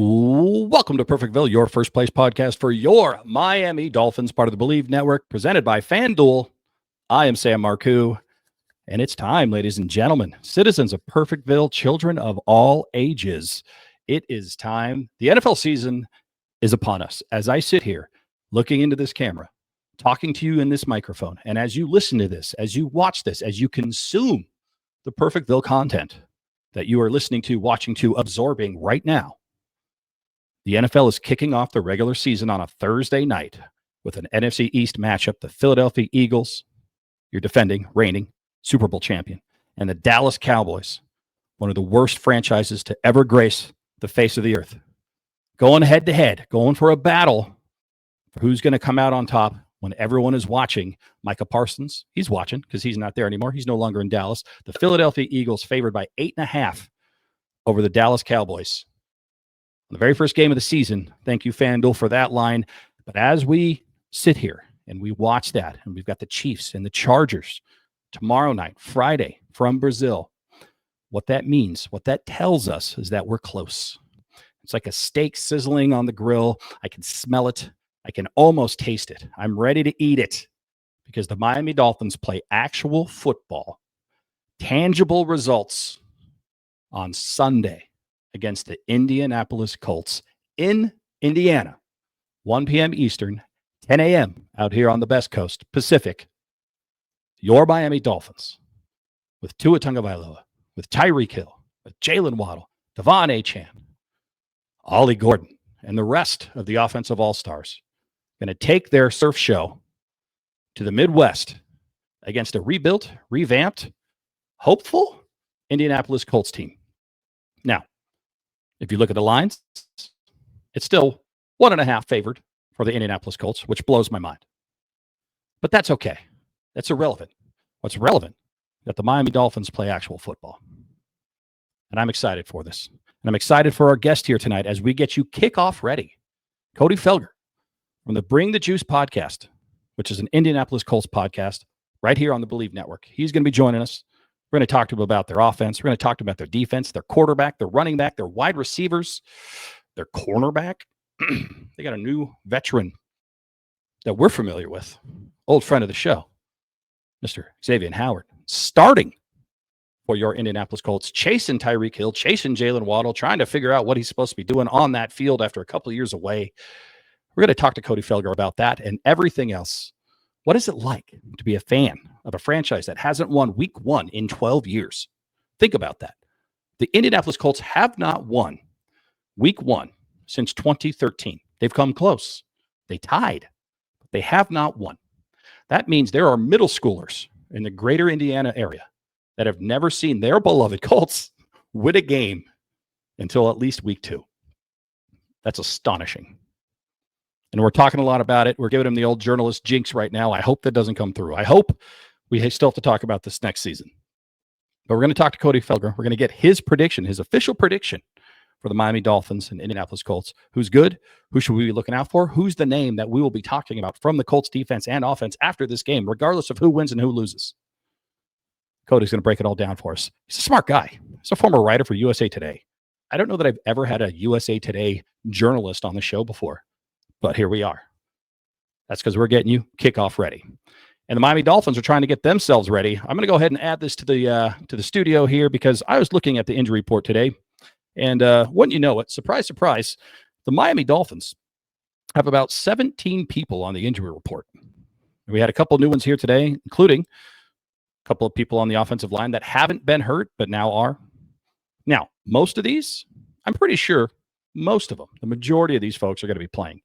Welcome to Perfectville, your first place podcast for your Miami Dolphins, part of the BLEAV network, presented by Fanduel. I am Sam Marcoux, and it's time, ladies and gentlemen, citizens of Perfectville, children of all ages. It is time. The NFL season is upon us. As I sit here, looking into this camera, talking to you in this microphone, and as you listen to this, as you watch this, as you consume the Perfectville content that you are listening to, watching to, absorbing right now, the NFL is kicking off the regular season on a Thursday night with an NFC East matchup. The Philadelphia Eagles, your defending, reigning Super Bowl champion, and the Dallas Cowboys, one of the worst franchises to ever grace the face of the earth. Going head to head, going for a battle for who's going to come out on top when everyone is watching. Micah Parsons, he's watching because he's not there anymore. He's no longer in Dallas. The Philadelphia Eagles favored by 8.5 over the Dallas Cowboys. The very first game of the season. Thank you, Fanduel, for that line. But as we sit here and we watch that, and we've got the Chiefs and the Chargers tomorrow night, Friday, from Brazil, what that means, what that tells us is that we're close. It's like a steak sizzling on the grill. I can smell it. I can almost taste it. I'm ready to eat it because the Miami Dolphins play actual football, tangible results on Sunday against the Indianapolis Colts in Indiana, 1 p.m. Eastern, 10 a.m. out here on the Best Coast, Pacific. Your Miami Dolphins with Tua Tagovailoa, with Tyreek Hill, with Jalen Waddle, Devon Achane, Ollie Gordon, and the rest of the offensive all-stars going to take their surf show to the Midwest against a rebuilt, revamped, hopeful Indianapolis Colts team. Now, if you look at the lines, it's still 1.5 favored for the Indianapolis Colts, which blows my mind. But that's okay. That's irrelevant. What's relevant is that the Miami Dolphins play actual football. And I'm excited for this. And I'm excited for our guest here tonight as we get you kickoff ready. Cody Felger from the Bring the Juice podcast, which is an Indianapolis Colts podcast right here on the BLEAV network. He's going to be joining us. We're going to talk to them about their offense. We're going to talk to them about their defense, their quarterback, their running back, their wide receivers, their cornerback. They got a new veteran that we're familiar with, old friend of the show, Mr. Xavien Howard, starting for your Indianapolis Colts, chasing Tyreek Hill, chasing Jalen Waddle, trying to figure out what he's supposed to be doing on that field after a couple of years away. We're going to talk to Cody Felger about that and everything else. What is it like to be a fan of a franchise that hasn't won week 1 in 12 years? Think about that. The Indianapolis Colts have not won week 1 since 2013. They've come close. They tied, but they have not won. That means there are middle schoolers in the greater Indiana area that have never seen their beloved Colts win a game until at least week 2. That's astonishing. And we're talking a lot about it. We're giving him the old journalist jinx right now. I hope that doesn't come through. I hope we still have to talk about this next season. But we're going to talk to Cody Felger. We're going to get his prediction, his official prediction for the Miami Dolphins and Indianapolis Colts. Who's good? Who should we be looking out for? Who's the name that we will be talking about from the Colts defense and offense after this game, regardless of who wins and who loses? Cody's going to break it all down for us. He's a smart guy. He's a former writer for USA Today. I don't know that I've ever had a USA Today journalist on the show before. But here we are. That's because we're getting you kickoff ready. And the Miami Dolphins are trying to get themselves ready. I'm going to go ahead and add this to the studio here because I was looking at the injury report today. And wouldn't you know it, surprise, surprise, the Miami Dolphins have about 17 people on the injury report. We had a couple new ones here today, including a couple of people on the offensive line that haven't been hurt, but now are. Now, most of these, I'm pretty sure most of them, the majority of these folks are going to be playing.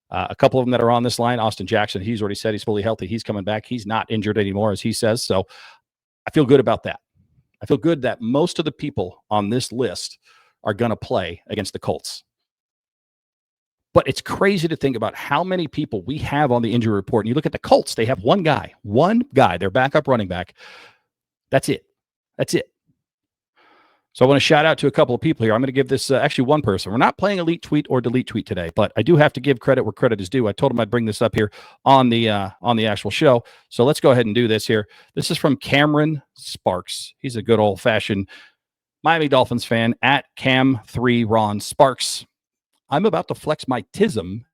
A couple of them that are on this line, Austin Jackson, he's already said he's fully healthy. He's coming back. He's not injured anymore, as he says. So I feel good about that. I feel good that most of the people on this list are going to play against the Colts. But it's crazy to think about how many people we have on the injury report. And you look at the Colts, they have one guy, their backup running back. That's it. So I want to shout out to a couple of people here. I'm going to give this actually one person. We're not playing elite tweet or delete tweet today, but I do have to give credit where credit is due. I told him I'd bring this up here on the actual show. So let's go ahead and do this here. This is from Cameron Sparks. He's a good old-fashioned Miami Dolphins fan at Cam3Ron Sparks. I'm about to flex my tism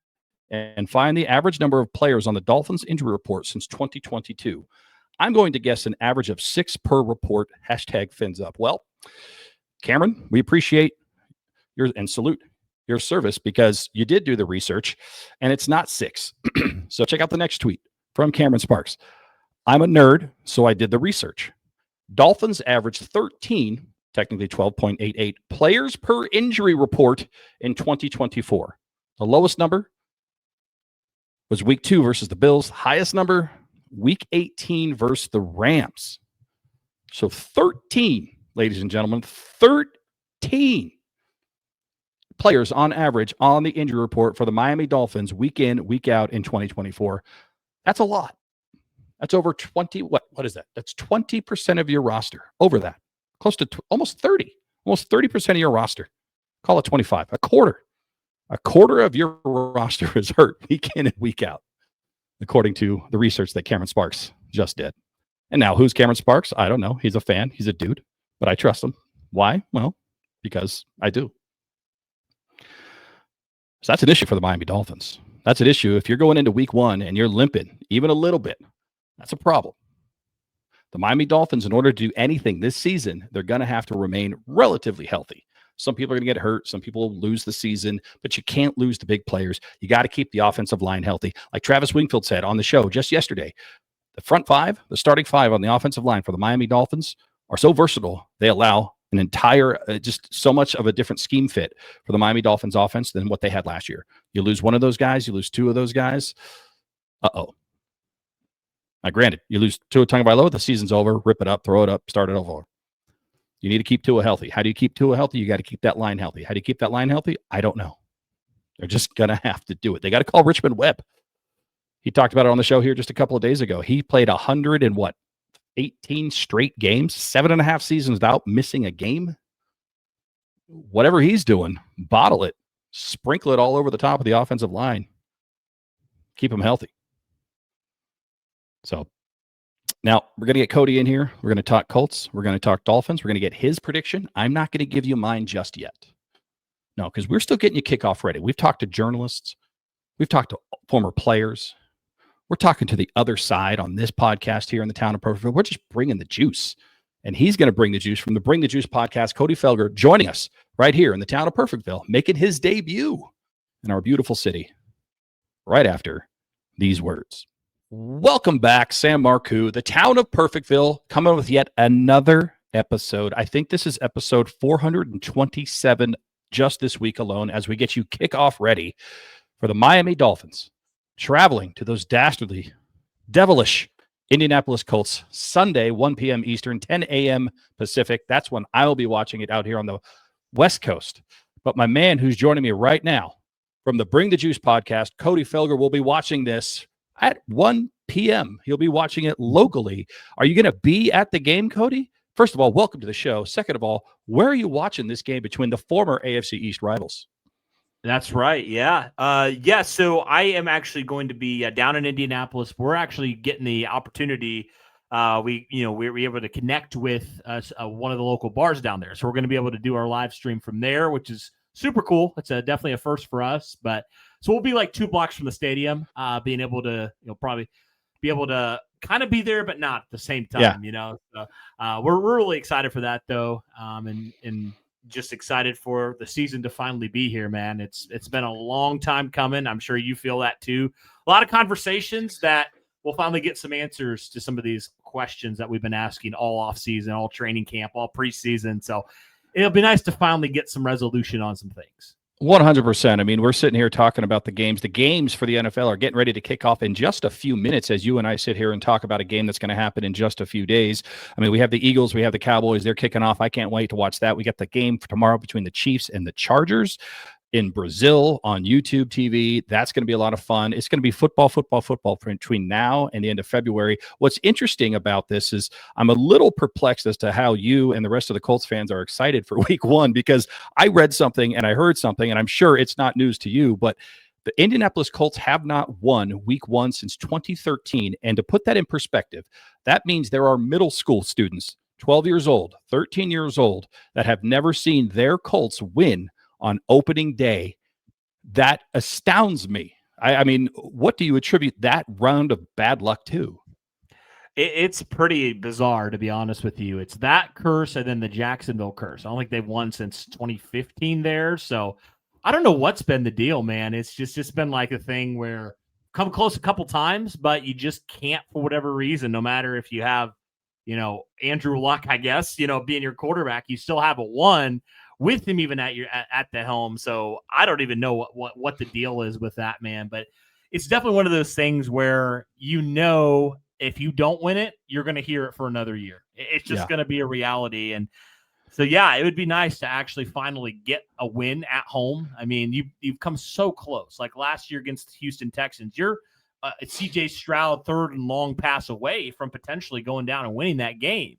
and find the average number of players on the Dolphins injury report since 2022. I'm going to guess an average of 6 per report. Hashtag fins up. Well, Cameron, we appreciate your and salute your service because you did do the research and it's not 6. So check out the next tweet from Cameron Sparks. I'm a nerd, so I did the research. Dolphins averaged 13, technically 12.88 players per injury report in 2024. The lowest number was week 2 versus the Bills. Highest number, week 18 versus the Rams. So 13, ladies and gentlemen, 13 players on average on the injury report for the Miami Dolphins week in, week out in 2024. That's a lot. That's over 20. What is that? That's 20% of your roster. Over that. Close to almost 30. Almost 30% of your roster. Call it 25. A quarter. A quarter of your roster is hurt week in and week out, according to the research that Cameron Sparks just did. And now, who's Cameron Sparks? I don't know. He's a fan. He's a dude. But I trust him. Why? Well, because I do. So that's an issue for the Miami Dolphins. That's an issue. If you're going into week 1 and you're limping even a little bit, that's a problem. The Miami Dolphins, in order to do anything this season, they're going to have to remain relatively healthy. Some people are going to get hurt. Some people will lose the season, but you can't lose the big players. You got to keep the offensive line healthy. Like Travis Wingfield said on the show just yesterday, the front 5, the starting 5 on the offensive line for the Miami Dolphins are so versatile. They allow an entire, just so much of a different scheme fit for the Miami Dolphins offense than what they had last year. You lose one of those guys, you lose 2 of those guys. Uh-oh. Now, granted, you lose Tua Tagovailoa, the season's over. Rip it up, throw it up, start it over. You need to keep Tua healthy. How do you keep Tua healthy? You got to keep that line healthy. How do you keep that line healthy? I don't know. They're just going to have to do it. They got to call Richmond Webb. He talked about it on the show here just a couple of days ago. He played 18 straight games, 7.5 seasons without missing a game. Whatever he's doing, bottle it, sprinkle it all over the top of the offensive line. Keep him healthy. So now we're going to get Cody in here. We're going to talk Colts. We're going to talk Dolphins. We're going to get his prediction. I'm not going to give you mine just yet. No, because we're still getting you kickoff ready. We've talked to journalists. We've talked to former players. We're talking to the other side on this podcast here in the town of Perfectville. We're just bringing the juice. And he's going to bring the juice from the Bring the Juice podcast. Cody Felger joining us right here in the town of Perfectville, making his debut in our beautiful city right after these words. Welcome back, Sam Marcoux, the town of Perfectville, coming with yet another episode. I think this is episode 427 just this week alone as we get you kickoff ready for the Miami Dolphins traveling to those dastardly, devilish Indianapolis Colts Sunday, 1 p.m. Eastern, 10 a.m. Pacific. That's when I will be watching it out here on the West Coast. But my man who's joining me right now from the Bring the Juice podcast, Cody Felger, will be watching this at 1 p.m. He'll be watching it locally. Are you going to be at the game, Cody? First of all, welcome to the show. Second of all, where are you watching this game between the former AFC East rivals? That's right. Yeah. So I am actually going to be down in Indianapolis. We're actually getting the opportunity. We're able to connect with one of the local bars down there. So we're going to be able to do our live stream from there, which is super cool. It's definitely a first for us. But so we'll be like 2 blocks from the stadium, being able to, probably be able to kind of be there, but not at the same time, So, we're really excited for that though. And just excited for the season to finally be here, man. It's been a long time coming. I'm sure you feel that too. A lot of conversations that we'll finally get some answers to some of these questions that we've been asking all off season, all training camp, all preseason. So it'll be nice to finally get some resolution on some things. 100%. I mean, we're sitting here talking about the games. The games for the NFL are getting ready to kick off in just a few minutes as you and I sit here and talk about a game that's going to happen in just a few days. I mean, we have the Eagles, we have the Cowboys. They're kicking off. I can't wait to watch that. We got the game for tomorrow between the Chiefs and the Chargers in Brazil on YouTube TV. That's going to be a lot of fun. It's going to be football between now and the end of February. What's interesting about this is I'm a little perplexed as to how you and the rest of the Colts fans are excited for week 1, because I read something and I heard something, and I'm sure it's not news to you, but the Indianapolis Colts have not won week 1 since 2013. And to put that in perspective, that means there are middle school students, 12 years old, 13 years old, that have never seen their Colts win on opening day that astounds me. I mean, what do you attribute that round of bad luck to? It's pretty bizarre, to be honest with you. It's that curse and then the Jacksonville curse. I don't think they've won since 2015 there. So I don't know what's been the deal, man. It's just been like a thing where come close a couple times, but you just can't for whatever reason, no matter if you have, Andrew Luck, I guess, being your quarterback, you still have a one with him even at the helm. So I don't even know what the deal is with that, man. But it's definitely one of those things where if you don't win it, you're going to hear it for another year. It's just going to be a reality. And so, yeah, it would be nice to actually finally get a win at home. I mean, you've come so close. Like last year against the Houston Texans, you're CJ Stroud third and long pass away from potentially going down and winning that game.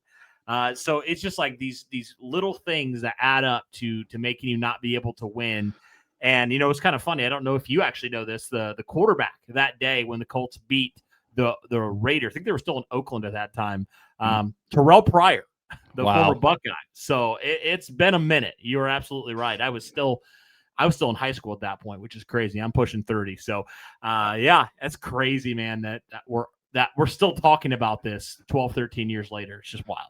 So it's just like these little things that add up to making you not be able to win. And, it's kind of funny. I don't know if you actually know this. The quarterback that day when the Colts beat the Raiders, I think they were still in Oakland at that time, Terrell Pryor, the former Buckeye. So it's been a minute. You're absolutely right. I was still in high school at that point, which is crazy. I'm pushing 30. So, yeah, that's crazy, man, that we're still talking about this 12, 13 years later. It's just wild.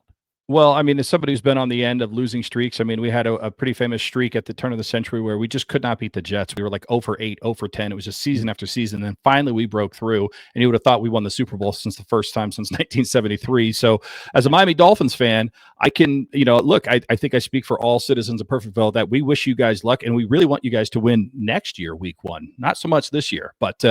Well, I mean, as somebody who's been on the end of losing streaks, I mean, we had a pretty famous streak at the turn of the century where we just could not beat the Jets. We were like 0 for 8, 0 for 10. It was just season after season. And then finally we broke through, and you would have thought we won the Super Bowl since the first time since 1973. So as a Miami Dolphins fan, I can, look, I think I speak for all citizens of Perfectville that we wish you guys luck, and we really want you guys to win next year, week 1. Not so much this year, but,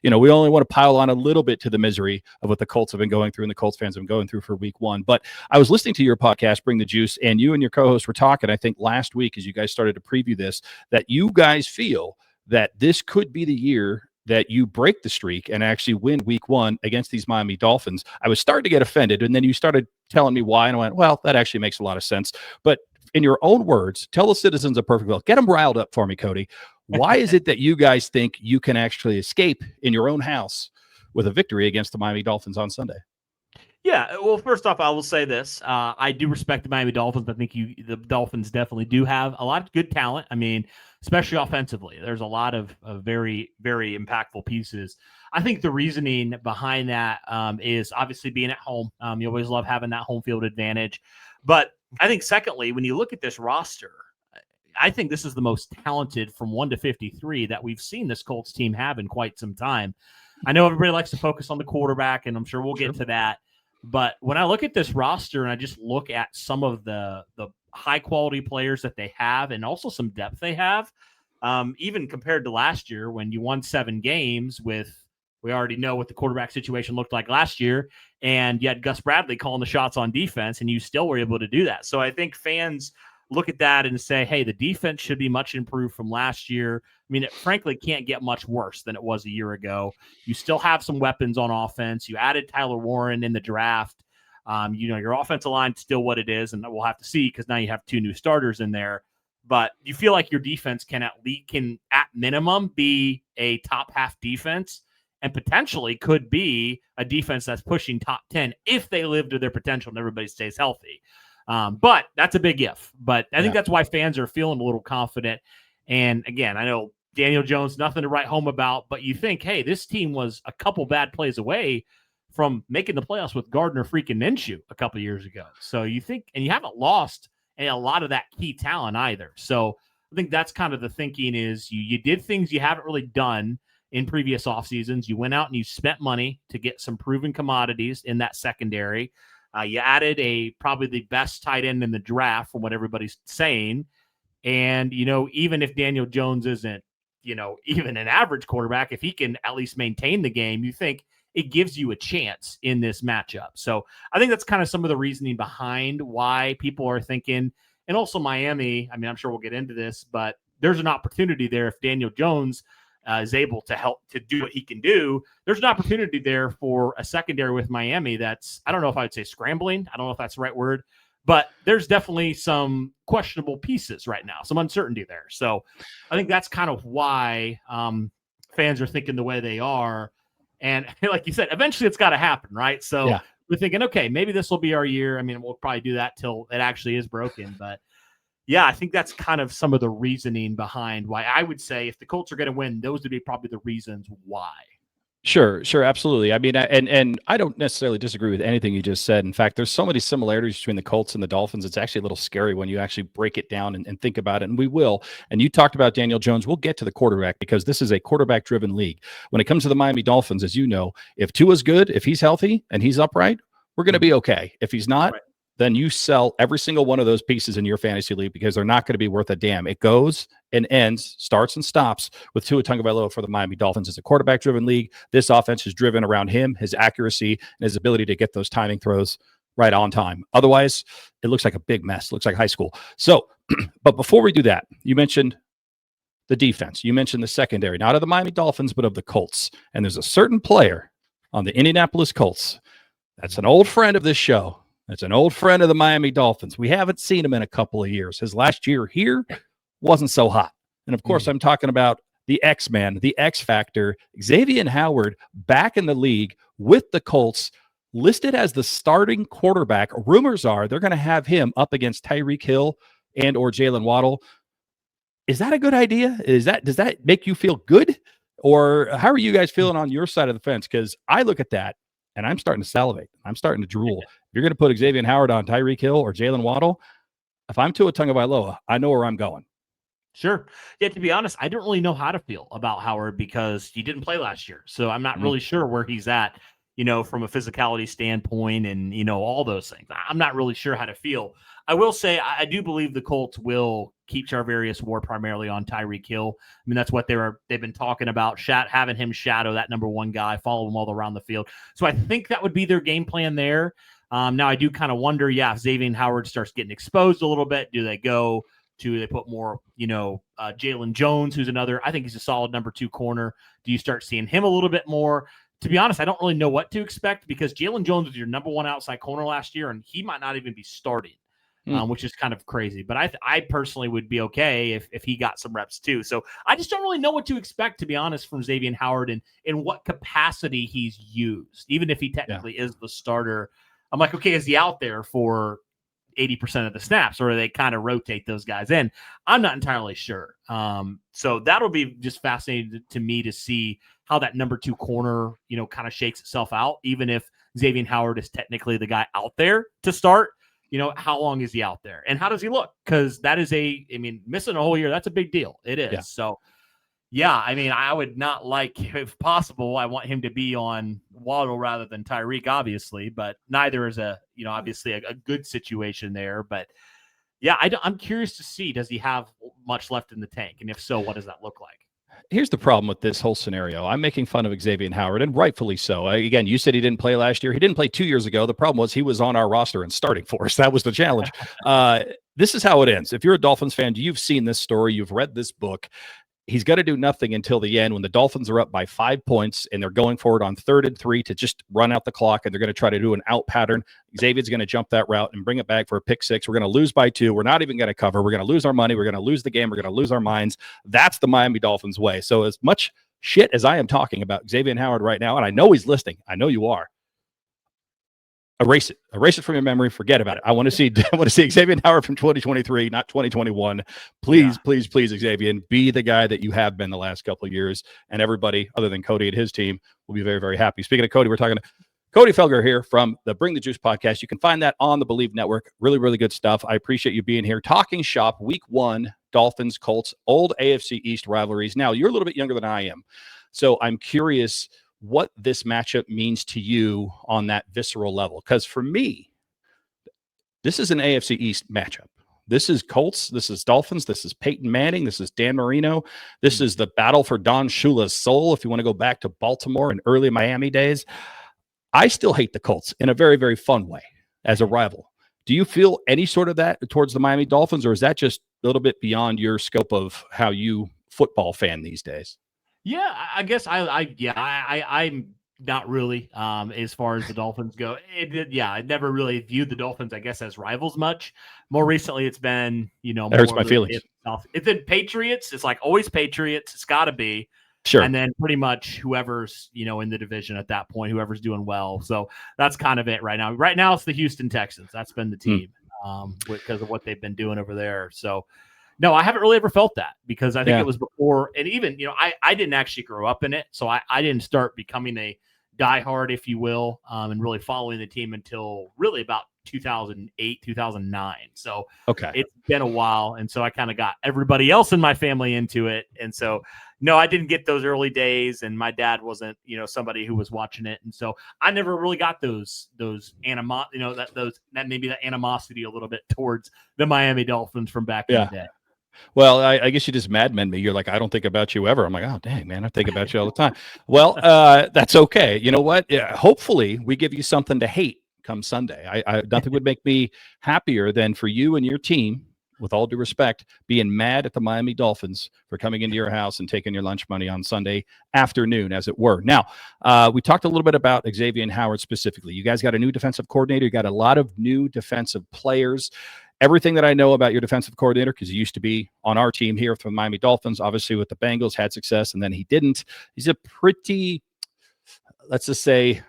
we only want to pile on a little bit to the misery of what the Colts have been going through and the Colts fans have been going through for week 1. But I was listening to your podcast, Bring the Juice, and you and your co-host were talking, I think last week as you guys started to preview this, that you guys feel that this could be the year that you break the streak and actually win week 1 against these Miami Dolphins. I was starting to get offended, and then you started telling me why, and I went, well, that actually makes a lot of sense. But in your own words, tell the citizens of Perfectville, get them riled up for me, Cody. Why is it that you guys think you can actually escape in your own house with a victory against the Miami Dolphins on Sunday? Yeah, well, first off, I will say this. I do respect the Miami Dolphins. I think the Dolphins definitely do have a lot of good talent. I mean, especially offensively. There's a lot of very, very impactful pieces. I think the reasoning behind that is obviously being at home. You always love having that home field advantage. But I think secondly, when you look at this roster, I think this is the most talented from 1 to 53 that we've seen this Colts team have in quite some time. I know everybody likes to focus on the quarterback, and I'm sure we'll get to that. But when I look at this roster and I just look at some of the high quality players that they have and also some depth they have, even compared to last year when you won 7 games we already know what the quarterback situation looked like last year, and you had Gus Bradley calling the shots on defense, and you still were able to do that. So I think fans look at that and say, hey, the defense should be much improved from last year. I mean, it frankly can't get much worse than it was a year ago. You still have some weapons on offense. You added Tyler Warren in the draft. Your offensive line is still what it is, and we'll have to see because now you have 2 new starters in there. But you feel like your defense can at minimum be a top half defense and potentially could be a defense that's pushing top 10 if they live to their potential and everybody stays healthy. But that's a big if. But I think that's why fans are feeling a little confident. And again, I know Daniel Jones, nothing to write home about, but you think, hey, this team was a couple bad plays away from making the playoffs with Gardner freaking Minshew a couple years ago. So you think, and you haven't lost a lot of that key talent either. So I think that's kind of the thinking is you did things you haven't really done in previous off seasons. You went out and you spent money to get some proven commodities in that secondary. You added probably the best tight end in the draft from what everybody's saying. And, even if Daniel Jones isn't, even an average quarterback, if he can at least maintain the game, you think it gives you a chance in this matchup. So I think that's kind of some of the reasoning behind why people are thinking, and also Miami, I mean, I'm sure we'll get into this, but there's an opportunity there if Daniel Jones is able to help to do what he can do. There's an opportunity there for a secondary with Miami that's, I don't know if I would say scrambling. I don't know if that's the right word, but there's definitely some questionable pieces right now, some uncertainty there. So I think that's kind of why fans are thinking the way they are. And like you said, eventually it's got to happen, right? So we're thinking, okay, maybe this will be our year. I mean, we'll probably do that till it actually is broken, but yeah, I think that's kind of some of the reasoning behind why I would say if the Colts are going to win, those would be probably the reasons why. Sure, absolutely. I mean, and I don't necessarily disagree with anything you just said. In fact, there's so many similarities between the Colts and the Dolphins. It's actually a little scary when you actually break it down and think about it. And we will. And you talked about Daniel Jones. We'll get to the quarterback because this is a quarterback-driven league. When it comes to the Miami Dolphins, as you know, if Tua's good, if he's healthy and he's upright, we're going to be okay. If he's not, right, then you sell every single one of those pieces in your fantasy league because they're not going to be worth a damn. It goes and ends, starts and stops with Tua Tagovailoa for the Miami Dolphins. It's a quarterback-driven league. This offense is driven around him, his accuracy, and his ability to get those timing throws right on time. Otherwise, it looks like a big mess. It looks like high school. So, but before we do that, you mentioned the defense. You mentioned the secondary, not of the Miami Dolphins, but of the Colts. And there's a certain player on the Indianapolis Colts that's an old friend of this show. That's an old friend of the Miami Dolphins. We haven't seen him in a couple of years. His last year here wasn't so hot. And of course, I'm talking about the X-Man, the X Factor, Xavien Howard, back in the league with the Colts, listed as the starting quarterback. Rumors are they're going to have him up against Tyreek Hill and or Jalen Waddle. Is that a good idea? Does that make you feel good? Or how are you guys feeling on your side of the fence? Because I look at that and I'm starting to salivate. I'm starting to drool. If you're going to put Xavien Howard on Tyreek Hill or Jalen Waddle, if I'm Tua Tagovailoa, I know where I'm going. Sure. Yeah, to be honest, I don't really know how to feel about Howard because he didn't play last year. So I'm not really sure where he's at, from a physicality standpoint and, all those things. I'm not really sure how to feel. I will say I do believe the Colts will keep Charvarius Ward primarily on Tyreek Hill. I mean, that's what they've been talking about, having him shadow that number one guy, follow him all around the field. So I think that would be their game plan there. Now I do kind of wonder, if Xavien Howard starts getting exposed a little bit, do they put more, Jalen Jones, who's another, I think he's a solid number 2 corner. Do you start seeing him a little bit more? To be honest, I don't really know what to expect because Jalen Jones was your number 1 outside corner last year, and he might not even be starting, which is kind of crazy. But I personally would be okay if he got some reps too. So I just don't really know what to expect, to be honest, from Xavien Howard and in what capacity he's used, even if he technically is the starter. I'm like, okay, is he out there for 80% of the snaps, or they kind of rotate those guys in? I'm not entirely sure. So that'll be just fascinating to me to see how that number 2 corner, kind of shakes itself out. Even if Xavien Howard is technically the guy out there to start, how long is he out there and how does he look? Because that is missing a whole year, that's a big deal. It is. Yeah. So I would not if possible, I want him to be on Waddle rather than Tyreek, obviously, but neither is obviously a good situation there. But I'm curious to see, does he have much left in the tank? And if so, what does that look like? Here's the problem with this whole scenario. I'm making fun of Xavien Howard, and rightfully so. Again, you said he didn't play last year. He didn't play 2 years ago. The problem was he was on our roster and starting for us. That was the challenge. This is how it ends. If you're a Dolphins fan, you've seen this story. You've read this book. He's got to do nothing until the end when the Dolphins are up by 5 points and they're going forward on 3rd and 3 to just run out the clock, and they're going to try to do an out pattern. Xavier's going to jump that route and bring it back for a pick 6. We're going to lose by 2. We're not even going to cover. We're going to lose our money. We're going to lose the game. We're going to lose our minds. That's the Miami Dolphins way. So as much shit as I am talking about Xavien Howard right now, and I know he's listening, I know you are, erase it from your memory. Forget about it. I want to see Xavien Howard from 2023, not 2021. Please, please, Xavien, be the guy that you have been the last couple of years, and everybody other than Cody and his team will be very, very happy. Speaking of Cody, we're talking to Cody Felger here from the Bring the Juice podcast. You can find that on the BLEAV network. Really, really good stuff. I appreciate you being here. Talking shop, week 1, Dolphins, Colts, old AFC East rivalries. Now, you're a little bit younger than I am, so I'm curious what this matchup means to you on that visceral level. Because for me, this is an AFC East matchup. This is Colts. This is Dolphins. This is Peyton Manning. This is Dan Marino. This is the battle for Don Shula's soul, if you want to go back to Baltimore and early Miami days. I still hate the Colts in a very, very fun way as a rival. Do you feel any sort of that towards the Miami Dolphins, or is that just a little bit beyond your scope of how you football fan these days? Yeah, I guess I'm not really as far as the Dolphins go. I never really viewed the Dolphins, I guess, as rivals much. More recently, it's been, that hurts my feelings. It's been Patriots. It's like always Patriots. It's got to be. Sure. And then pretty much whoever's, in the division at that point, whoever's doing well. So that's kind of it right now. Right now, it's the Houston Texans. That's been the team. because of what they've been doing over there. So, no, I haven't really ever felt that because I think it was before. And even, I didn't actually grow up in it. So I didn't start becoming a diehard, if you will, and really following the team until really about 2008, 2009. So it's been a while. And so I kind of got everybody else in my family into it. And so, no, I didn't get those early days. And my dad wasn't, somebody who was watching it. And so I never really got those animosity a little bit towards the Miami Dolphins from back in the day. Well, I guess you just Mad Men me. You're like, I don't think about you ever. I'm like, oh, dang, man, I think about you all the time. Well, that's okay. You know what? Yeah, hopefully we give you something to hate come Sunday. Nothing would make me happier than for you and your team, with all due respect, being mad at the Miami Dolphins for coming into your house and taking your lunch money on Sunday afternoon, as it were. Now, we talked a little bit about Xavien Howard specifically. You guys got a new defensive coordinator. You got a lot of new defensive players. Everything that I know about your defensive coordinator, because he used to be on our team here for the Miami Dolphins, obviously with the Bengals, had success, and then he didn't. He's a pretty, let's just say,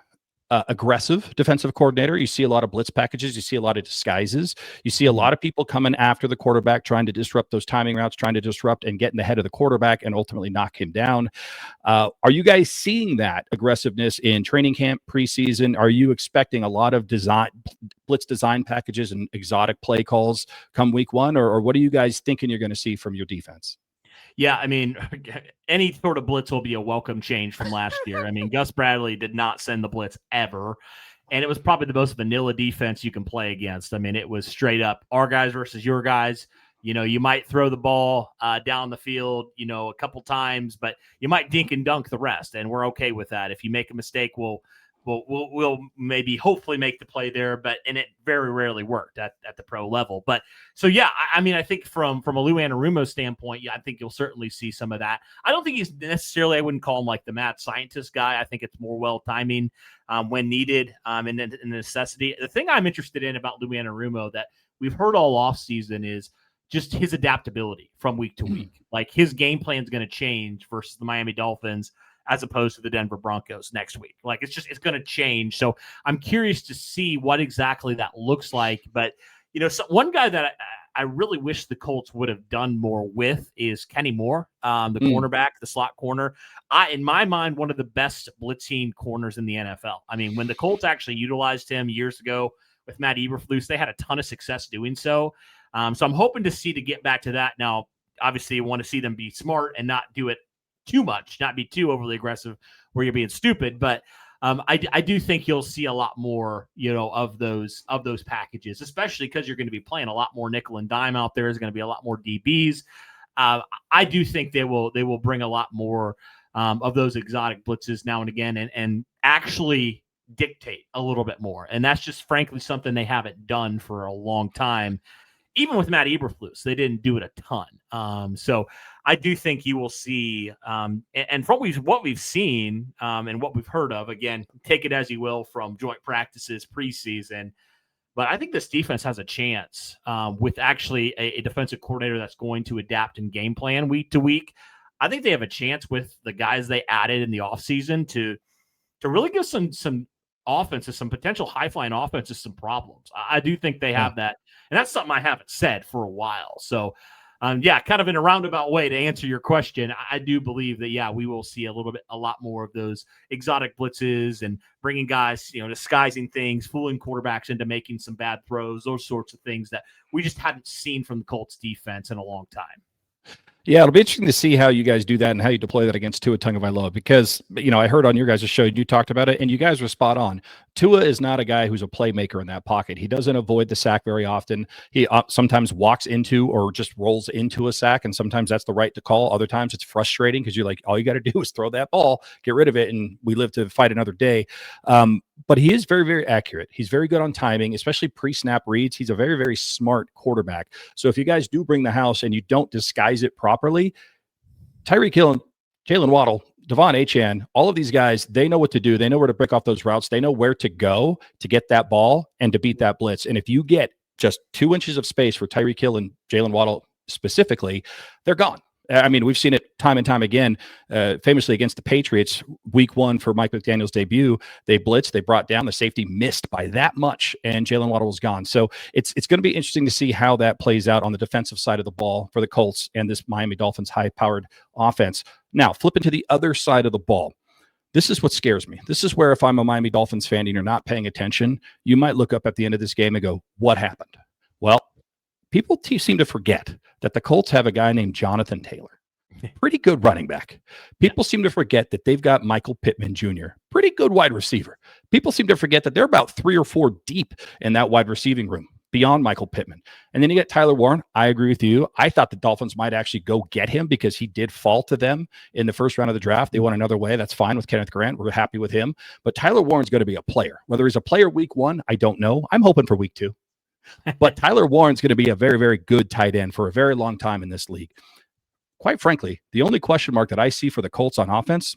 aggressive defensive coordinator. You see a lot of blitz packages. You see a lot of disguises. You see a lot of people coming after the quarterback, trying to disrupt those timing routes, trying to disrupt and get in the head of the quarterback and ultimately knock him down. Are you guys seeing that aggressiveness in training camp, preseason? Are you expecting a lot of blitz design packages and exotic play calls come week one? Or what are you guys thinking you're going to see from your defense? Yeah, I mean, any sort of blitz will be a welcome change from last year. I mean, Gus Bradley did not send the blitz ever, and it was probably the most vanilla defense you can play against. I mean, it was straight up our guys versus your guys. You might throw the ball down the field, a couple times, but you might dink and dunk the rest, and we're okay with that. If you make a mistake, we'll maybe hopefully make the play there, and it very rarely worked at the pro level. But so, yeah, I mean, I think from a Lou Anarumo standpoint, I think you'll certainly see some of that. I don't think he's necessarily, I wouldn't call him like the mad scientist guy. I think it's more well timing when needed and then necessity. The thing I'm interested in about Lou Anarumo that we've heard all off season is just his adaptability from week to week. Like his game plan is going to change versus the Miami Dolphins as opposed to the Denver Broncos next week. Like it's going to change. So I'm curious to see what exactly that looks like. But, so one guy that I really wish the Colts would have done more with is Kenny Moore, the cornerback, the slot corner. In my mind, one of the best blitzing corners in the NFL. I mean, when the Colts actually utilized him years ago with Matt Eberflus, they had a ton of success doing so. So I'm hoping to get back to that. Now, obviously, you want to see them be smart and not do it too much, not be too overly aggressive where you're being stupid. But I do think you'll see a lot more, of those packages, especially because you're going to be playing a lot more nickel and dime out there. There's going to be a lot more DBs. I do think they will bring a lot more of those exotic blitzes now and again and actually dictate a little bit more. And that's just frankly something they haven't done for a long time. Even with Matt Eberflus, they didn't do it a ton. So I do think you will see, and from what we've seen and what we've heard of, again, take it as you will from joint practices preseason, but I think this defense has a chance with actually a defensive coordinator that's going to adapt and game plan week to week. I think they have a chance with the guys they added in the offseason to really give some offenses, some potential high-flying offenses, some problems. I do think they have that. And that's something I haven't said for a while. So, kind of in a roundabout way to answer your question, I do believe that, we will see a lot more of those exotic blitzes and bringing guys, disguising things, fooling quarterbacks into making some bad throws, those sorts of things that we just haven't seen from the Colts defense in a long time. Yeah, it'll be interesting to see how you guys do that and how you deploy that against Tua Tagovailoa because, I heard on your guys' show, you talked about it, and you guys were spot on. Tua is not a guy who's a playmaker in that pocket. He doesn't avoid the sack very often. He sometimes walks into or just rolls into a sack, and sometimes that's the right to call. Other times it's frustrating because you're like, all you got to do is throw that ball, get rid of it, and we live to fight another day. But he is very, very accurate. He's very good on timing, especially pre-snap reads. He's a very, very smart quarterback. So if you guys do bring the house and you don't disguise it properly, Tyreek Hill, Jalen Waddle, Devon Achane, all of these guys, they know what to do. They know where to break off those routes. They know where to go to get that ball and to beat that blitz. And if you get just 2 inches of space for Tyreek Hill and Jalen Waddle specifically, they're gone. I mean, we've seen it time and time again, famously against the Patriots. Week 1 for Mike McDaniel's debut, they blitzed, they brought down, the safety missed by that much, and Jalen Waddle was gone. So it's going to be interesting to see how that plays out on the defensive side of the ball for the Colts and this Miami Dolphins high-powered offense. Now, flipping to the other side of the ball. This is what scares me. This is where if I'm a Miami Dolphins fan and you're not paying attention, you might look up at the end of this game and go, what happened? Well, people seem to forget that the Colts have a guy named Jonathan Taylor, pretty good running back. People seem to forget that they've got Michael Pittman Jr., pretty good wide receiver. People seem to forget that they're about 3 or 4 deep in that wide receiving room beyond Michael Pittman. And then you get Tyler Warren. I agree with you. I thought the Dolphins might actually go get him because he did fall to them in the first round of the draft. They went another way. That's fine with Kenneth Grant. We're happy with him. But Tyler Warren's going to be a player. Whether he's a player week 1, I don't know. I'm hoping for week 2. But Tyler Warren's going to be a very, very good tight end for a very long time in this league. Quite frankly, the only question mark that I see for the Colts on offense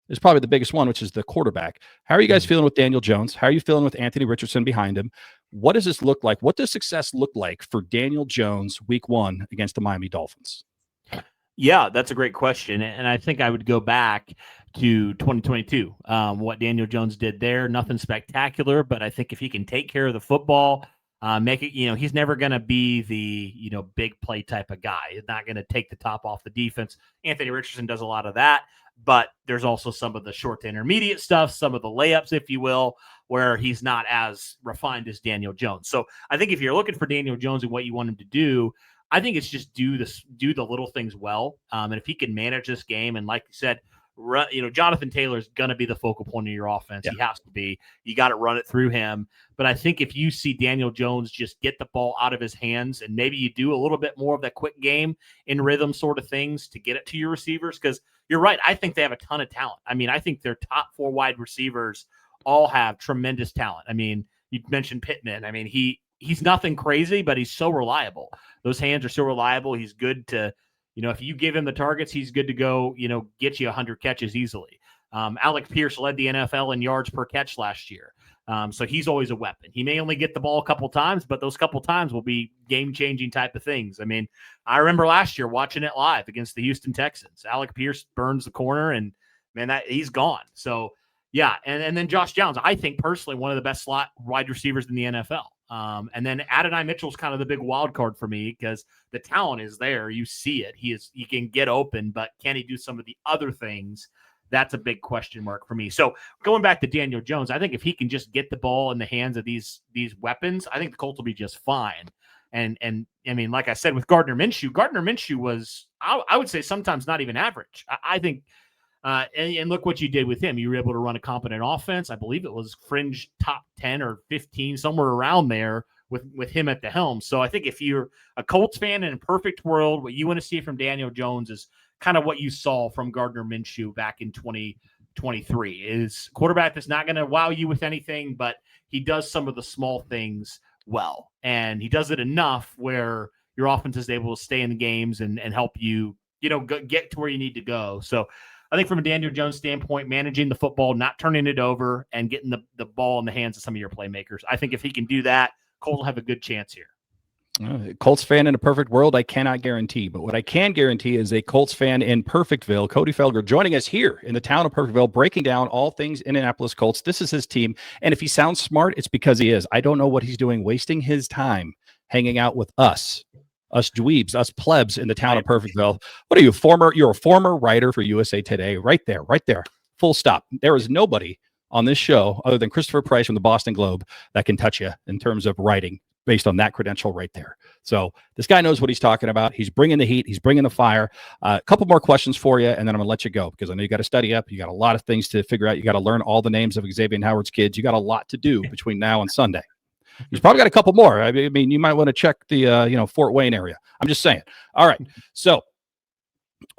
is probably the biggest one, which is the quarterback. How are you guys feeling with Daniel Jones? How are you feeling with Anthony Richardson behind him? What does this look like? What does success look like for Daniel Jones week 1 against the Miami Dolphins? Yeah, that's a great question. And I think I would go back to 2022. What Daniel Jones did there, nothing spectacular, but I think if he can take care of the football, make it, he's never going to be the, big play type of guy. He's not going to take the top off the defense. Anthony Richardson does a lot of that, but there's also some of the short to intermediate stuff, some of the layups, if you will, where he's not as refined as Daniel Jones. So I think if you're looking for Daniel Jones and what you want him to do, I think it's just do the little things well. And if he can manage this game, and like you said, Jonathan Taylor is going to be the focal point of your offense. Yeah. He has to be. You got to run it through him. But I think if you see Daniel Jones just get the ball out of his hands, and maybe you do a little bit more of that quick game in rhythm sort of things to get it to your receivers, because you're right. I think they have a ton of talent. I mean, I think their top 4 wide receivers all have tremendous talent. I mean, you mentioned Pittman. I mean, he's nothing crazy, but he's so reliable. Those hands are so reliable. He's good to, if you give him the targets, he's good to go, get you 100 catches easily. Alec Pierce led the NFL in yards per catch last year. So he's always a weapon. He may only get the ball a couple times, but those couple times will be game-changing type of things. I mean, I remember last year watching it live against the Houston Texans. Alec Pierce burns the corner, and, man, he's gone. So, yeah, and then Josh Downs, I think personally one of the best slot wide receivers in the NFL. And then Adonai Mitchell's kind of the big wild card for me because the talent is there. You see it. He can get open, but can he do some of the other things? That's a big question mark for me. So going back to Daniel Jones, I think if he can just get the ball in the hands of these weapons, I think the Colts will be just fine. And I mean, like I said, with Gardner Minshew was, I would say sometimes not even average. I think, and look what you did with him. You were able to run a competent offense. I believe it was fringe top 10 or 15, somewhere around there with him at the helm. So I think if you're a Colts fan in a perfect world, what you want to see from Daniel Jones is kind of what you saw from Gardner Minshew back in 2023 is quarterback that's not going to wow you with anything, but he does some of the small things well. And he does it enough where your offense is able to stay in the games and help you, get to where you need to go. So I think from a Daniel Jones standpoint, managing the football, not turning it over, and getting the ball in the hands of some of your playmakers. I think if he can do that, Colts will have a good chance here. Colts fan in a perfect world, I cannot guarantee. But what I can guarantee is a Colts fan in Perfectville, Cody Felger, joining us here in the town of Perfectville, breaking down all things Indianapolis Colts. This is his team. And if he sounds smart, it's because he is. I don't know what he's doing, wasting his time hanging out with us dweebs, us plebs in the town of Perfectville. What are you, you're a former writer for USA Today. Right there. Full stop. There is nobody on this show other than Christopher Price from the Boston Globe that can touch you in terms of writing based on that credential right there. So this guy knows what he's talking about. He's bringing the heat. He's bringing the fire. A couple more questions for you, and then I'm going to let you go because I know you got to study up. You got a lot of things to figure out. You got to learn all the names of Xavien Howard's kids. You got a lot to do between now and Sunday. He's probably got a couple more. I mean, you might want to check the, Fort Wayne area. I'm just saying. All right. So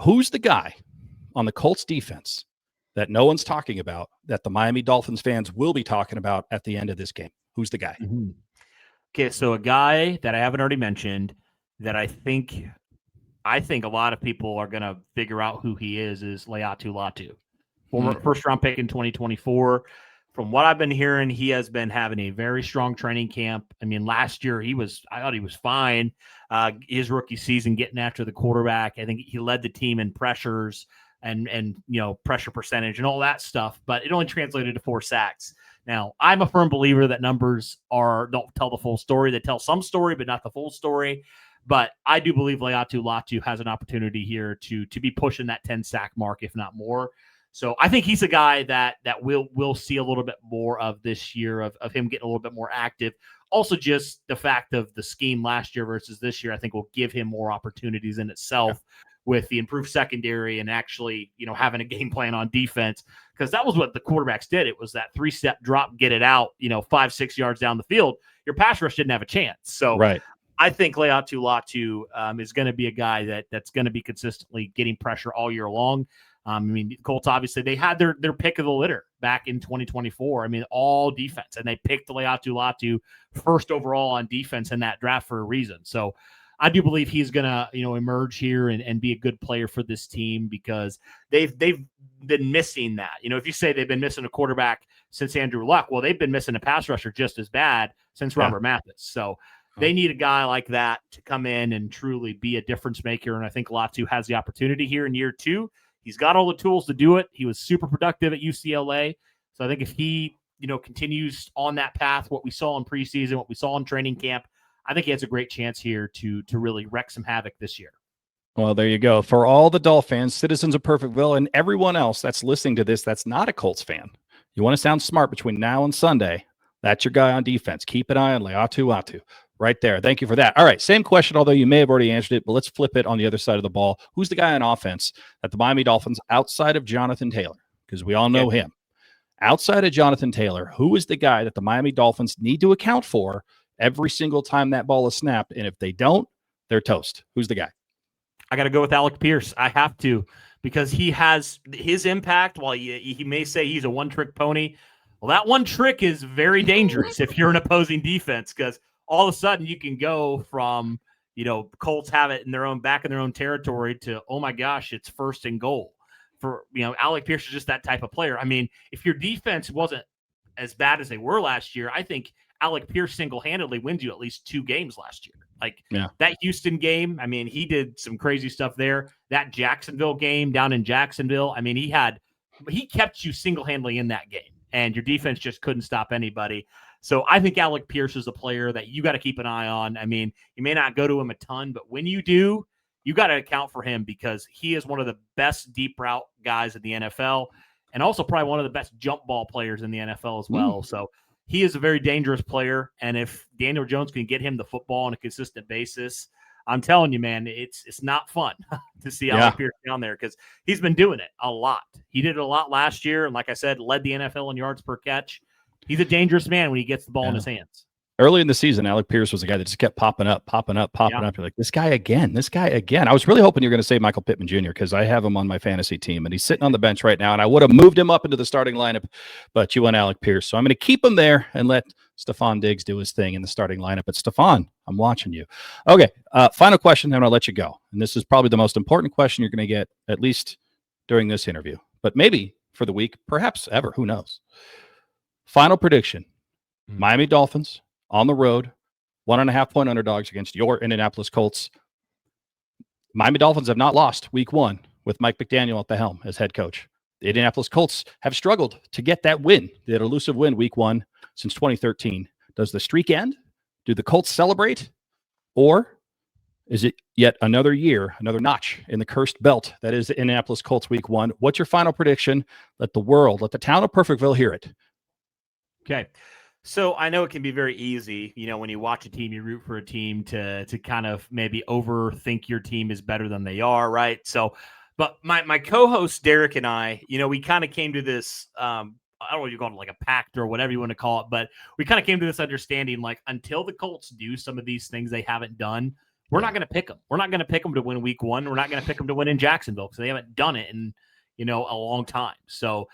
who's the guy on the Colts defense that no one's talking about that the Miami Dolphins fans will be talking about at the end of this game? Who's the guy? Mm-hmm. Okay, so a guy that I haven't already mentioned that I think a lot of people are going to figure out who he is Laiatu Latu. Former first-round pick in 2024, from what I've been hearing, he has been having a very strong training camp. I mean, last year I thought he was fine. His rookie season, getting after the quarterback. I think he led the team in pressures and pressure percentage and all that stuff, but it only translated to 4 sacks. Now, I'm a firm believer that numbers don't tell the full story. They tell some story, but not the full story. But I do believe Laiatu Latu has an opportunity here to be pushing that 10 sack mark, if not more. So I think he's a guy that we'll see a little bit more of this year of him getting a little bit more active. Also, just the fact of the scheme last year versus this year, I think will give him more opportunities in itself with the improved secondary and actually, having a game plan on defense, because that was what the quarterbacks did. It was that 3-step drop, get it out, 5-6 yards down the field. Your pass rush didn't have a chance. So right. I think Laiatu Latu is going to be a guy that's going to be consistently getting pressure all year long. I mean, the Colts, obviously, they had their pick of the litter back in 2024. I mean, all defense, and they picked Laiatu Latu first overall on defense in that draft for a reason. So I do believe he's going to, emerge here and be a good player for this team, because they've been missing that. If you say they've been missing a quarterback since Andrew Luck, well, they've been missing a pass rusher just as bad since Robert Mathis. So they need a guy like that to come in and truly be a difference maker. And I think Latu has the opportunity here in year 2. He's got all the tools to do it. He was super productive at UCLA. So I think if he, continues on that path, what we saw in preseason, what we saw in training camp, I think he has a great chance here to really wreak some havoc this year. Well, there you go. For all the Dolphin fans, citizens of Perfectville, and everyone else that's listening to this that's not a Colts fan, you want to sound smart between now and Sunday, that's your guy on defense. Keep an eye on Laiatu Latu. Right there. Thank you for that. All right. Same question, although you may have already answered it, but let's flip it on the other side of the ball. Who's the guy on offense that the Miami Dolphins, outside of Jonathan Taylor, because we all know him, outside of Jonathan Taylor, who is the guy that the Miami Dolphins need to account for every single time that ball is snapped? And if they don't, they're toast. Who's the guy? I got to go with Alec Pierce. I have to, because he has his impact. While he may say he's a one-trick pony, well, that one trick is very dangerous if you're an opposing defense, because all of a sudden you can go from, Colts have it in their own back in their own territory to, oh my gosh, it's 1st and goal. For, Alec Pierce is just that type of player. I mean, if your defense wasn't as bad as they were last year, I think Alec Pierce single-handedly wins you at least 2 games last year. Like that Houston game, I mean, he did some crazy stuff there. That Jacksonville game down in Jacksonville, I mean, he kept you single-handedly in that game, and your defense just couldn't stop anybody. So I think Alec Pierce is a player that you got to keep an eye on. I mean, you may not go to him a ton, but when you do, you got to account for him, because he is one of the best deep route guys in the NFL, and also probably one of the best jump ball players in the NFL as well. So he is a very dangerous player. And if Daniel Jones can get him the football on a consistent basis, I'm telling you, man, it's not fun to see Alec Pierce down there, because he's been doing it a lot. He did it a lot last year. And like I said, led the NFL in yards per catch. He's a dangerous man when he gets the ball in his hands. Early in the season, Alec Pierce was a guy that just kept popping up. You're like, this guy again. I was really hoping you were going to say Michael Pittman Jr., because I have him on my fantasy team, and he's sitting on the bench right now, and I would have moved him up into the starting lineup, but you went Alec Pierce. So I'm going to keep him there and let Stephon Diggs do his thing in the starting lineup. But Stephon, I'm watching you. Okay, final question, then I'll let you go. And this is probably the most important question you're going to get, at least during this interview, but maybe for the week, perhaps ever. Who knows? Final prediction. Miami Dolphins on the road, 1.5-point underdogs against your Indianapolis Colts. Miami Dolphins have not lost week 1 with Mike McDaniel at the helm as head coach. The Indianapolis Colts have struggled to get that win, that elusive win week 1 since 2013. Does the streak end? Do the Colts celebrate? Or is it yet another year, another notch in the cursed belt that is the Indianapolis Colts week 1? What's your final prediction? Let the world, let the town of Perfectville hear it. Okay. So I know it can be very easy, when you watch a team, you root for a team to kind of maybe overthink your team is better than they are, right? So, but my co-host Derek and I, we kind of came to this, I don't know what you call it, like a pact or whatever you want to call it, but we kind of came to this understanding, like, until the Colts do some of these things they haven't done, we're not going to pick them. We're not going to pick them to win week 1. We're not going to pick them to win in Jacksonville, because they haven't done it in, a long time. So,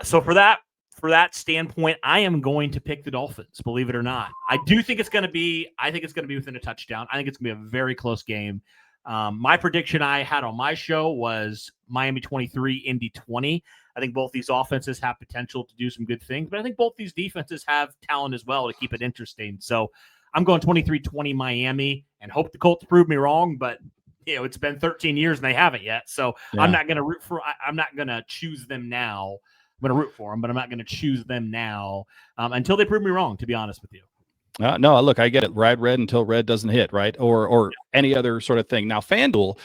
so for that standpoint, I am going to pick the Dolphins, believe it or not. I do think it's going to be, within a touchdown. I think it's going to be a very close game. My prediction I had on my show was Miami 23, Indy 20. I think both these offenses have potential to do some good things, but I think both these defenses have talent as well to keep it interesting. So I'm going 23-20 Miami and hope the Colts prove me wrong, but it's been 13 years and they haven't yet. So yeah. I'm not going to choose them now. I'm going to root for them, but I'm not going to choose them now until they prove me wrong, to be honest with you. No, look, I get it. Ride red until red doesn't hit, right? Or any other sort of thing. Now, FanDuel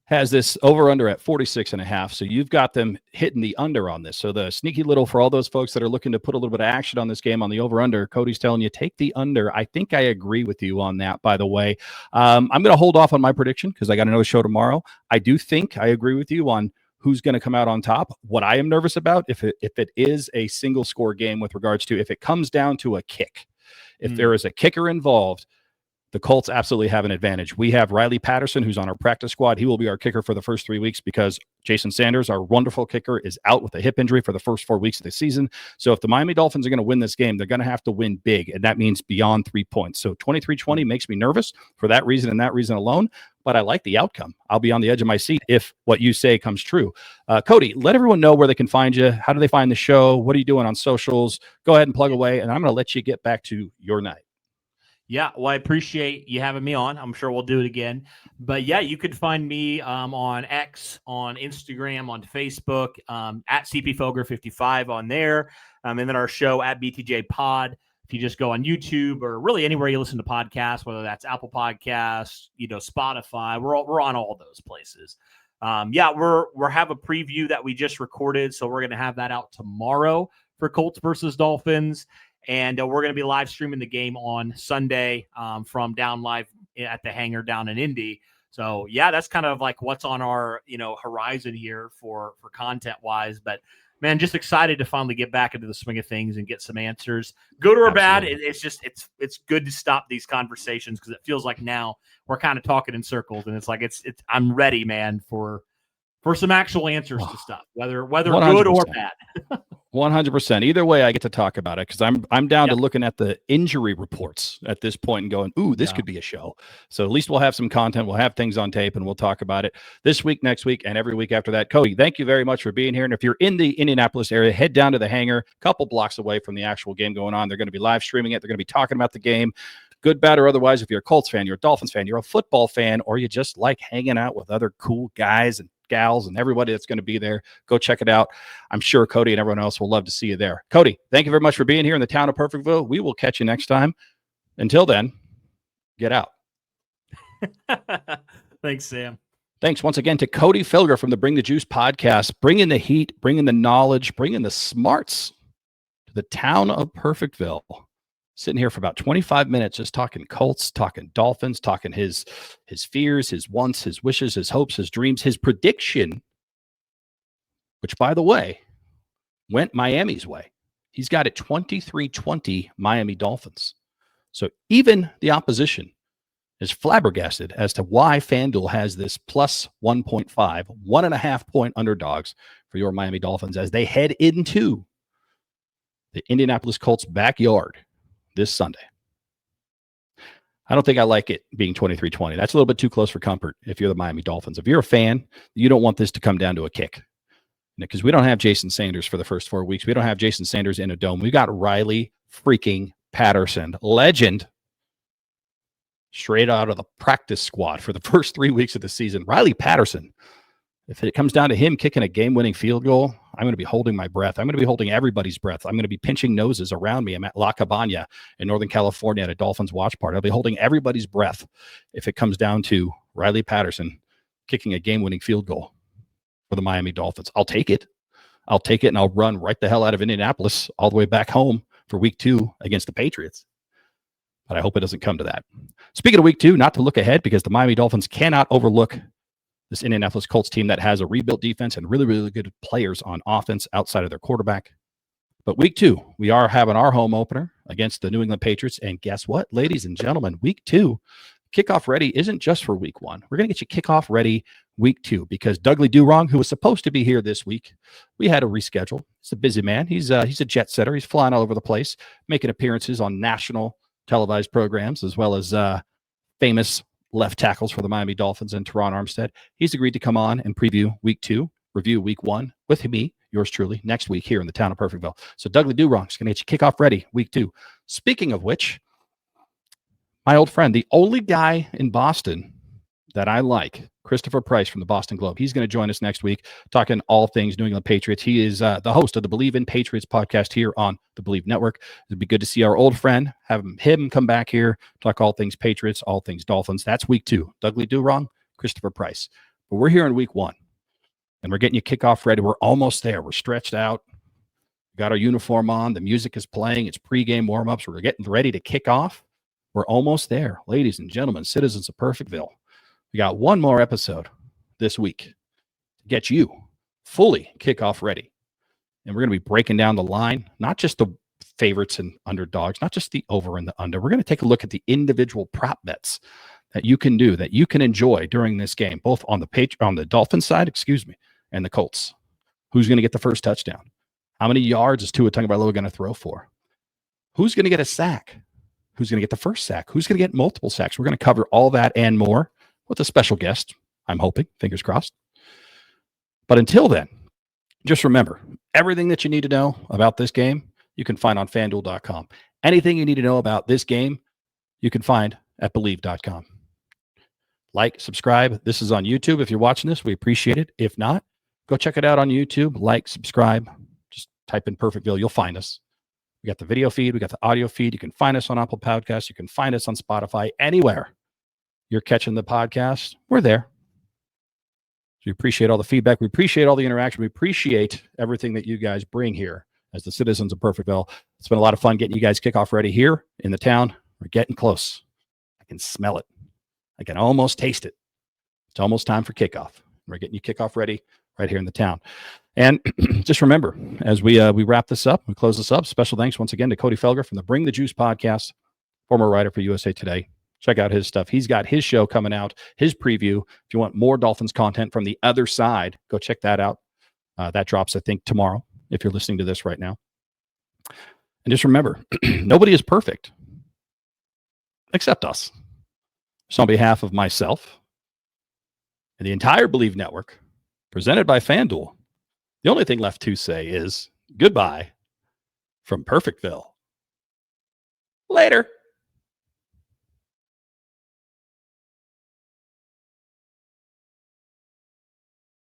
has this over-under at 46.5, so you've got them hitting the under on this. So the sneaky little, for all those folks that are looking to put a little bit of action on this game on the over-under, Cody's telling you, take the under. I think I agree with you on that, by the way. I'm going to hold off on my prediction because I got another show tomorrow. I do think I agree with you on who's going to come out on top. What I am nervous about, if it is a single-score game with regards to if it comes down to a kick, if there is a kicker involved, the Colts absolutely have an advantage. We have Riley Patterson, who's on our practice squad. He will be our kicker for the first 3 weeks because Jason Sanders, our wonderful kicker, is out with a hip injury for the first 4 weeks of the season. So if the Miami Dolphins are going to win this game, they're going to have to win big, and that means beyond 3 points. So 23-20 makes me nervous for that reason and that reason alone, but I like the outcome. I'll be on the edge of my seat if what you say comes true. Cody, let everyone know where they can find you. How do they find the show? What are you doing on socials? Go ahead and plug away, and I'm going to let you get back to your night. Yeah, well, I appreciate you having me on. I'm sure we'll do it again. But yeah, you could find me on X, on Instagram, on Facebook, at CP Felger 55 on there. And then our show at BTJ Pod. If you just go on YouTube or really anywhere you listen to podcasts, whether that's Apple Podcasts, Spotify, we're on all those places. Yeah, we're have a preview that we just recorded, so we're going to have that out tomorrow for Colts versus Dolphins. And we're going to be live streaming the game on Sunday from down live at the hangar down in Indy. So, yeah, that's kind of like what's on our, horizon here for content wise. But, man, just excited to finally get back into the swing of things and get some answers. Good or bad, it's good to stop these conversations because it feels like now we're kind of talking in circles. And it's like I'm ready, man, for some actual answers to stuff, whether 100%. Good or bad. 100%. Either way, I get to talk about it because I'm down to looking at the injury reports at this point and going, ooh, this could be a show. So at least we'll have some content. We'll have things on tape and we'll talk about it this week, next week, and every week after that. Cody, thank you very much for being here. And if you're in the Indianapolis area, head down to the hangar, a couple blocks away from the actual game going on. They're going to be live streaming it. They're going to be talking about the game. Good, bad, or otherwise. If you're a Colts fan, you're a Dolphins fan, you're a football fan, or you just like hanging out with other cool guys and gals and everybody that's going to be there, go check it out. I'm sure Cody and everyone else will love to see you there. Cody, thank you very much for being here in the town of Perfectville. We will catch you next time. Until then, get out. Thanks, Sam. Thanks once again to Cody Felger from the Bring the Juice podcast, bringing the heat, bringing the knowledge, bringing the smarts to the town of Perfectville. Sitting here for about 25 minutes, just talking Colts, talking Dolphins, talking his fears, his wants, his wishes, his hopes, his dreams, his prediction, which, by the way, went Miami's way. He's got it 23-20 Miami Dolphins. So even the opposition is flabbergasted as to why FanDuel has this plus 1.5, 1.5 point underdogs for your Miami Dolphins as they head into the Indianapolis Colts backyard this Sunday. I don't think I like it being 23-20. That's a little bit too close for comfort if you're the Miami Dolphins. If you're a fan, you don't want this to come down to a kick because we don't have Jason Sanders for the first 4 weeks. We don't have Jason Sanders in a dome. We got Riley freaking Patterson, legend, straight out of the practice squad for the first 3 weeks of the season. Riley Patterson. If it comes down to him kicking a game-winning field goal, I'm going to be holding my breath. I'm going to be holding everybody's breath. I'm going to be pinching noses around me. I'm at La Cabana in Northern California at a Dolphins watch party. I'll be holding everybody's breath if it comes down to Riley Patterson kicking a game-winning field goal for the Miami Dolphins. I'll take it. I'll take it, and I'll run right the hell out of Indianapolis all the way back home for week 2 against the Patriots. But I hope it doesn't come to that. Speaking of week 2, not to look ahead because the Miami Dolphins cannot overlook this Indianapolis Colts team that has a rebuilt defense and really, really good players on offense outside of their quarterback. But week 2, we are having our home opener against the New England Patriots. And guess what, ladies and gentlemen, week 2, kickoff ready isn't just for week 1. We're going to get you kickoff ready week 2 because Dougley Durong, who was supposed to be here this week, we had to reschedule. He's a busy man. He's a jet setter. He's flying all over the place, making appearances on national televised programs as well as famous left tackles for the Miami Dolphins, and Teron Armstead. He's agreed to come on and preview week 2, review week 1 with me, yours truly, next week here in the town of Perfectville. So Douglas Durong is going to get you kickoff ready week 2. Speaking of which, my old friend, the only guy in Boston that I like, Christopher Price from the Boston Globe. He's going to join us next week talking all things New England Patriots. He is the host of the BLEAV in Patriots podcast here on the BLEAV Network. It'd be good to see our old friend, have him come back here, talk all things Patriots, all things Dolphins. That's week 2. Douglas Durong, Christopher Price. But we're here in week 1, and we're getting you kickoff ready. We're almost there. We're stretched out. We got our uniform on. The music is playing. It's pregame warm-ups. We're getting ready to kick off. We're almost there, ladies and gentlemen, citizens of Perfectville. We got one more episode this week to get you fully kickoff ready. And we're going to be breaking down the line, not just the favorites and underdogs, not just the over and the under. We're going to take a look at the individual prop bets that you can do, that you can enjoy during this game, both on the Dolphins side, and the Colts. Who's going to get the first touchdown? How many yards is Tua Tagovailoa going to throw for? Who's going to get a sack? Who's going to get the first sack? Who's going to get multiple sacks? We're going to cover all that and more with a special guest, I'm hoping, fingers crossed. But until then, just remember, everything that you need to know about this game, you can find on Fanduel.com. Anything you need to know about this game, you can find at BLEAV.com. Like, subscribe. This is on YouTube. If you're watching this, we appreciate it. If not, go check it out on YouTube. Like, subscribe. Just type in Perfectville. You'll find us. We got the video feed. We got the audio feed. You can find us on Apple Podcasts. You can find us on Spotify. Anywhere you're catching the podcast, we're there. So we appreciate all the feedback. We appreciate all the interaction. We appreciate everything that you guys bring here as the citizens of Perfectville. It's been a lot of fun getting you guys kickoff ready here in the town. We're getting close. I can smell it. I can almost taste it. It's almost time for kickoff. We're getting you kickoff ready right here in the town. And just remember, as we wrap this up, we close this up, special thanks once again to Cody Felger from the Bring the Juice podcast, former writer for USA Today. Check out his stuff. He's got his show coming out, his preview. If you want more Dolphins content from the other side, go check that out. That drops, I think, tomorrow, if you're listening to this right now. And just remember, nobody is perfect except us. So on behalf of myself and the entire BLEAV network, presented by Fanduel, the only thing left to say is goodbye from Perfectville. Later.